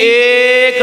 1